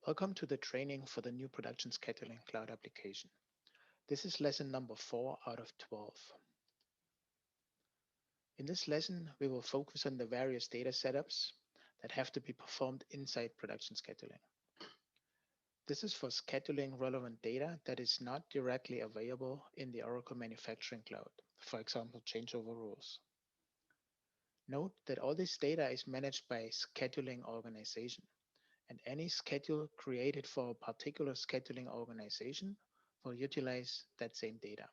Welcome to the training for the new production scheduling cloud application. This is lesson number 4 out of 12. In this lesson, we will focus on the various data setups that have to be performed inside production scheduling. This is for scheduling relevant data that is not directly available in the Oracle Manufacturing Cloud, for example, changeover rules. Note that all this data is managed by a scheduling organization, and any schedule created for a particular scheduling organization will utilize that same data.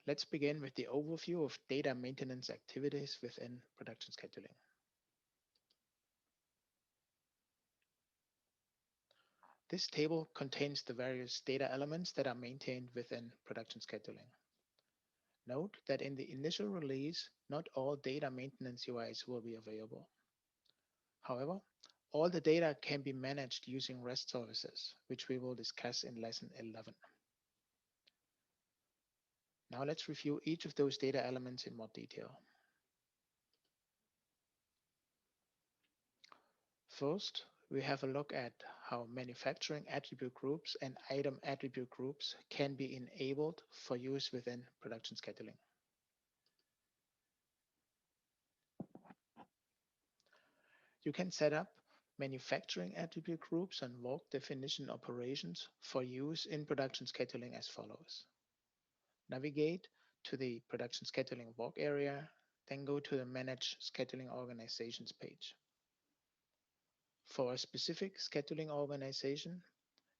Let's begin with the overview of data maintenance activities within production scheduling. This table contains the various data elements that are maintained within production scheduling. Note that in the initial release, not all data maintenance UIs will be available. However, all the data can be managed using REST services, which we will discuss in lesson 11. Now let's review each of those data elements in more detail. First, we have a look at how manufacturing attribute groups and item attribute groups can be enabled for use within production scheduling. You can set up manufacturing attribute groups and work definition operations for use in production scheduling as follows. Navigate to the production scheduling work area, then go to the Manage Scheduling Organizations page. For a specific scheduling organization,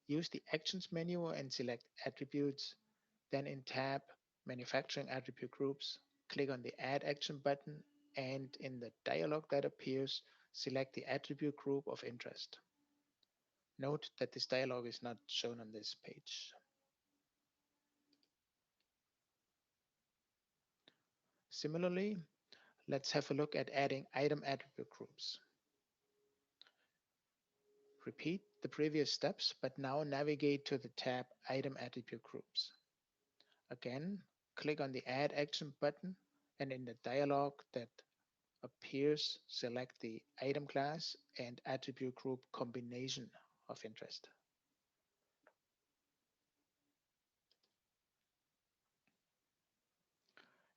use the Actions menu and select Attributes. Then in tab Manufacturing Attribute Groups, click on the Add Action button, and in the dialog that appears, select the attribute group of interest. Note that this dialog is not shown on this page. Similarly, let's have a look at adding item attribute groups. Repeat the previous steps, but now navigate to the tab Item Attribute Groups. Again, click on the Add Action button, and in the dialog that appears, select the item class and attribute group combination of interest.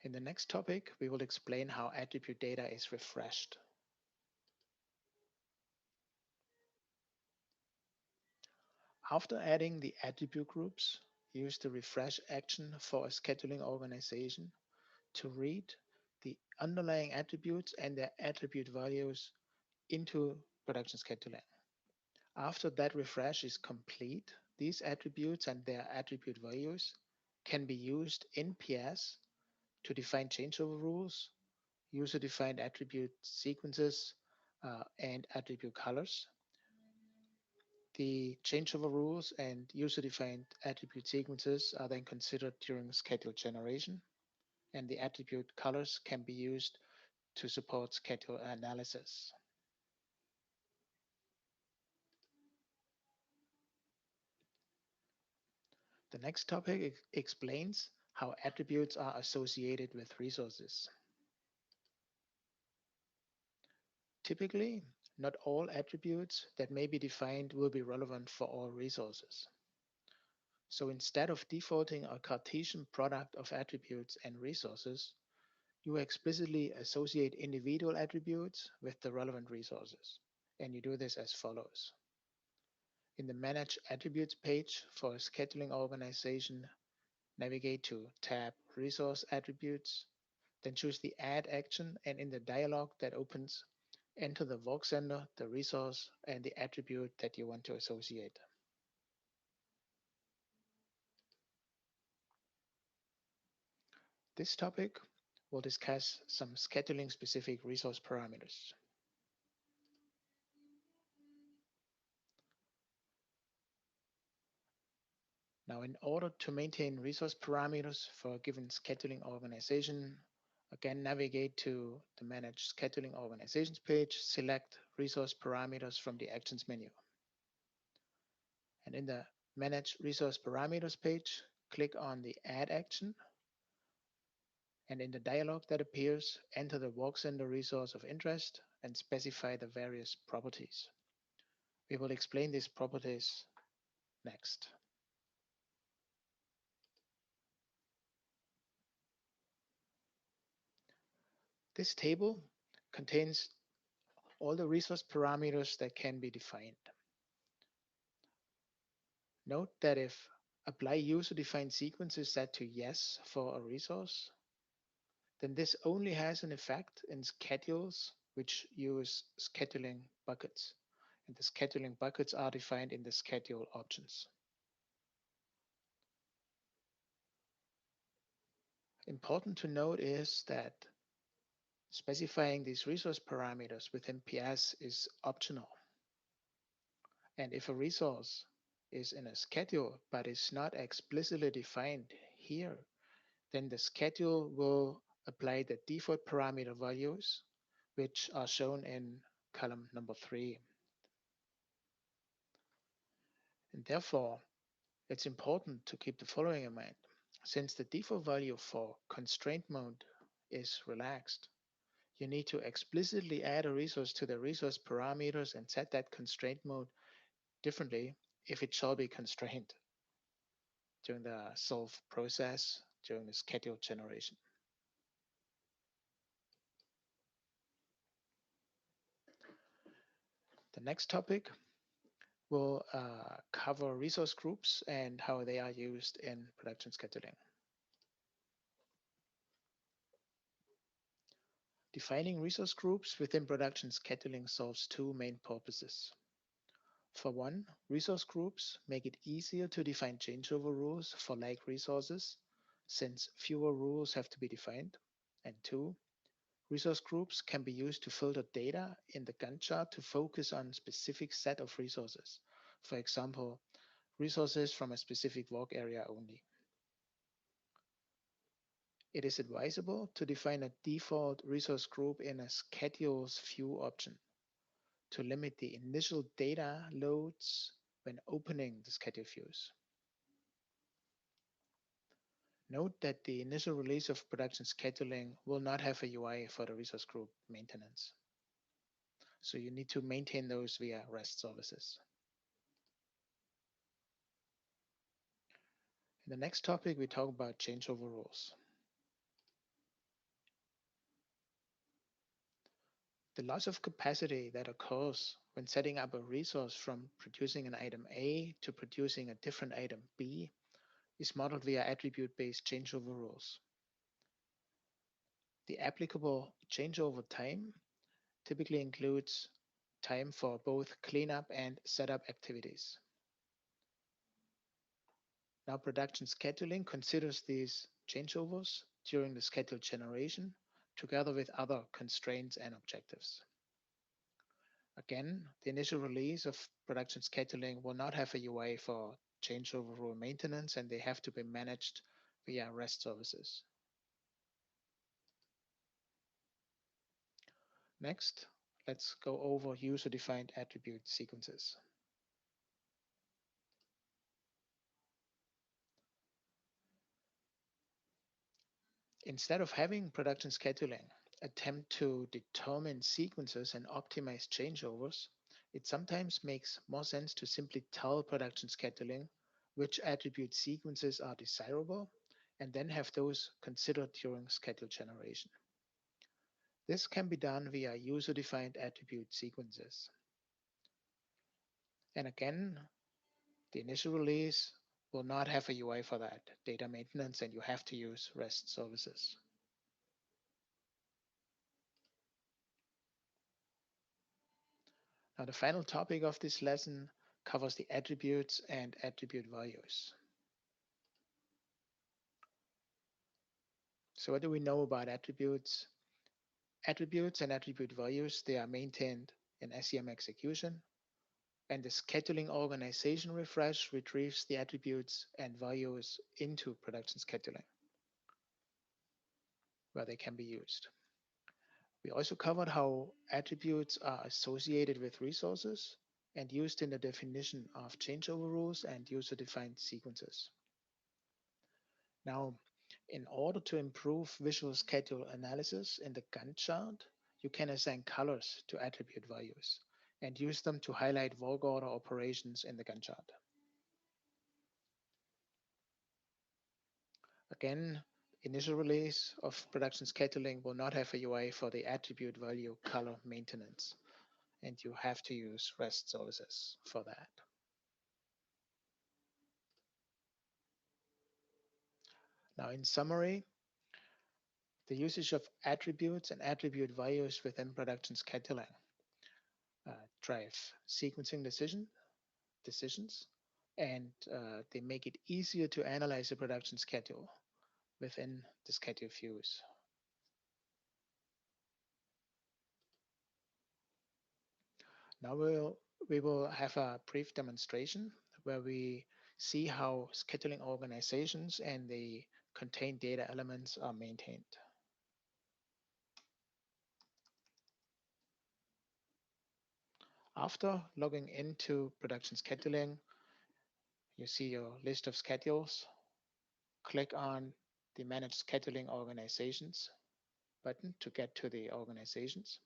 In the next topic, we will explain how attribute data is refreshed. After adding the attribute groups, use the refresh action for a scheduling organization to read the underlying attributes and their attribute values into production scheduling. After that refresh is complete, these attributes and their attribute values can be used in PS to define changeover rules, user-defined attribute sequences, and attribute colors. The changeover rules and user-defined attribute sequences are then considered during schedule generation, and the attribute colors can be used to support schedule analysis. The next topic explains how attributes are associated with resources. Typically, not all attributes that may be defined will be relevant for all resources. So instead of defaulting a Cartesian product of attributes and resources, you explicitly associate individual attributes with the relevant resources. And you do this as follows. In the Manage Attributes page for a scheduling organization, navigate to tab Resource Attributes, then choose the Add action, and in the dialog that opens, enter the work center, the resource, and the attribute that you want to associate. This topic will discuss some scheduling specific resource parameters. Now, in order to maintain resource parameters for a given scheduling organization, again, navigate to the Manage Scheduling Organizations page, select Resource Parameters from the Actions menu. And in the Manage Resource Parameters page, click on the Add action. And in the dialog that appears, enter the WalkCenter resource of interest and specify the various properties. We will explain these properties next. This table contains all the resource parameters that can be defined. Note that if apply user-defined sequence is set to yes for a resource, then this only has an effect in schedules which use scheduling buckets. And the scheduling buckets are defined in the schedule options. Important to note is that specifying these resource parameters within PS is optional. And if a resource is in a schedule but is not explicitly defined here, then the schedule will apply the default parameter values, which are shown in column number 3. And therefore, it's important to keep the following in mind. Since the default value for constraint mode is relaxed, you need to explicitly add a resource to the resource parameters and set that constraint mode differently if it shall be constrained during the solve process during the schedule generation. The next topic will cover resource groups and how they are used in production scheduling. Defining resource groups within production scheduling solves two main purposes. For one, resource groups make it easier to define changeover rules for like resources, since fewer rules have to be defined. And two, resource groups can be used to filter data in the Gantt chart to focus on a specific set of resources. For example, resources from a specific work area only. It is advisable to define a default resource group in a schedules view option to limit the initial data loads when opening the schedule views. Note that the initial release of production scheduling will not have a UI for the resource group maintenance. So you need to maintain those via REST services. In the next topic, we talk about changeover rules. The loss of capacity that occurs when setting up a resource from producing an item A to producing a different item B is modeled via attribute-based changeover rules. The applicable changeover time typically includes time for both cleanup and setup activities. Now production scheduling considers these changeovers during the schedule generation together with other constraints and objectives. Again, the initial release of production scheduling will not have a UI for changeover rule maintenance, and they have to be managed via REST services. Next, let's go over user-defined attribute sequences. Instead of having production scheduling attempt to determine sequences and optimize changeovers, it sometimes makes more sense to simply tell production scheduling which attribute sequences are desirable and then have those considered during schedule generation. This can be done via user-defined attribute sequences. And again, the initial release will not have a UI for that data maintenance, and you have to use REST services. Now, the final topic of this lesson covers the attributes and attribute values. So what do we know about attributes? Attributes and attribute values, they are maintained in SCM execution, and the scheduling organization refresh retrieves the attributes and values into production scheduling, where they can be used. We also covered how attributes are associated with resources and used in the definition of changeover rules and user-defined sequences. Now, In order to improve visual schedule analysis in the Gantt chart, you can assign colors to attribute values and use them to highlight work order operations in the Gantt chart. Again, initial release of production scheduling will not have a UI for the attribute value color maintenance, and you have to use REST services for that. Now, in summary, the usage of attributes and attribute values within production scheduling drive sequencing decisions, and they make it easier to analyze the production schedule within the schedule views. Now we will have a brief demonstration where we see how scheduling organizations and the contained data elements are maintained. After logging into production scheduling, you see your list of schedules. Click on the Manage Scheduling Organizations button to get to the organizations.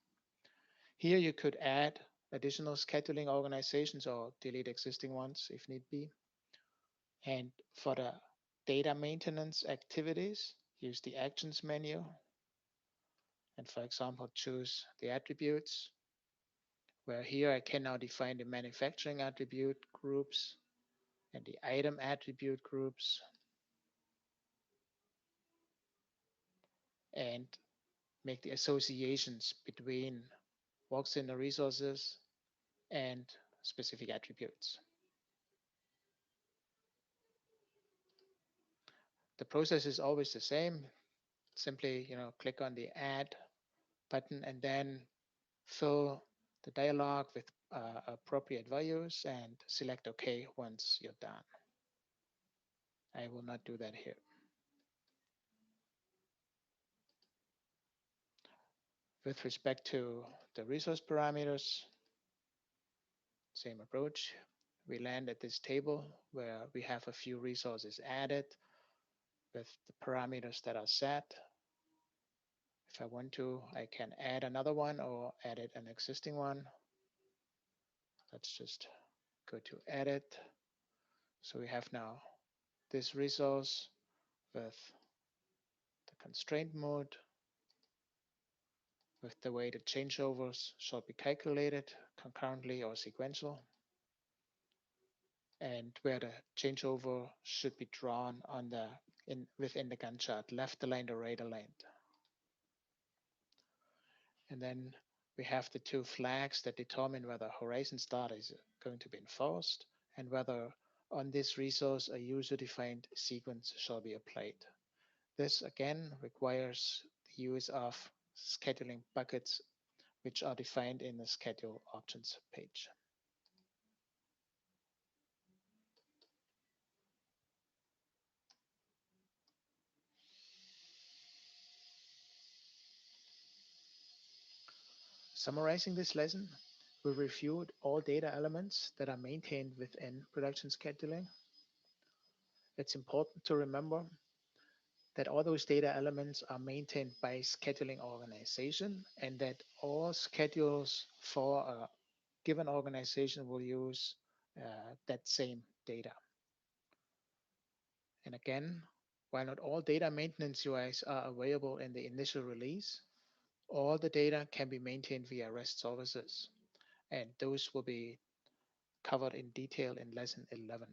Here you could add additional scheduling organizations or delete existing ones if need be. And for the data maintenance activities, use the Actions menu. And for example, choose the attributes, where here I can now define the manufacturing attribute groups and the item attribute groups, and make the associations between works in the resources and specific attributes. The process is always the same. Simply, click on the Add button and then fill the dialog with appropriate values and select OK once you're done. I will not do that here. With respect to the resource parameters, same approach. We land at this table where we have a few resources added with the parameters that are set. If I want to, I can add another one or edit an existing one. Let's just go to edit. So we have now this resource with the constraint mode, with the way the changeovers shall be calculated concurrently or sequential, and where the changeover should be drawn on within the Gantt chart, left aligned or right aligned. And then we have the two flags that determine whether horizon start is going to be enforced and whether on this resource a user-defined sequence shall be applied. This again requires the use of scheduling buckets, which are defined in the schedule options page. Summarizing this lesson, we reviewed all data elements that are maintained within production scheduling. It's important to remember that all those data elements are maintained by scheduling organization and that all schedules for a given organization will use that same data. And again, while not all data maintenance UIs are available in the initial release, all the data can be maintained via REST services, and those will be covered in detail in lesson 11.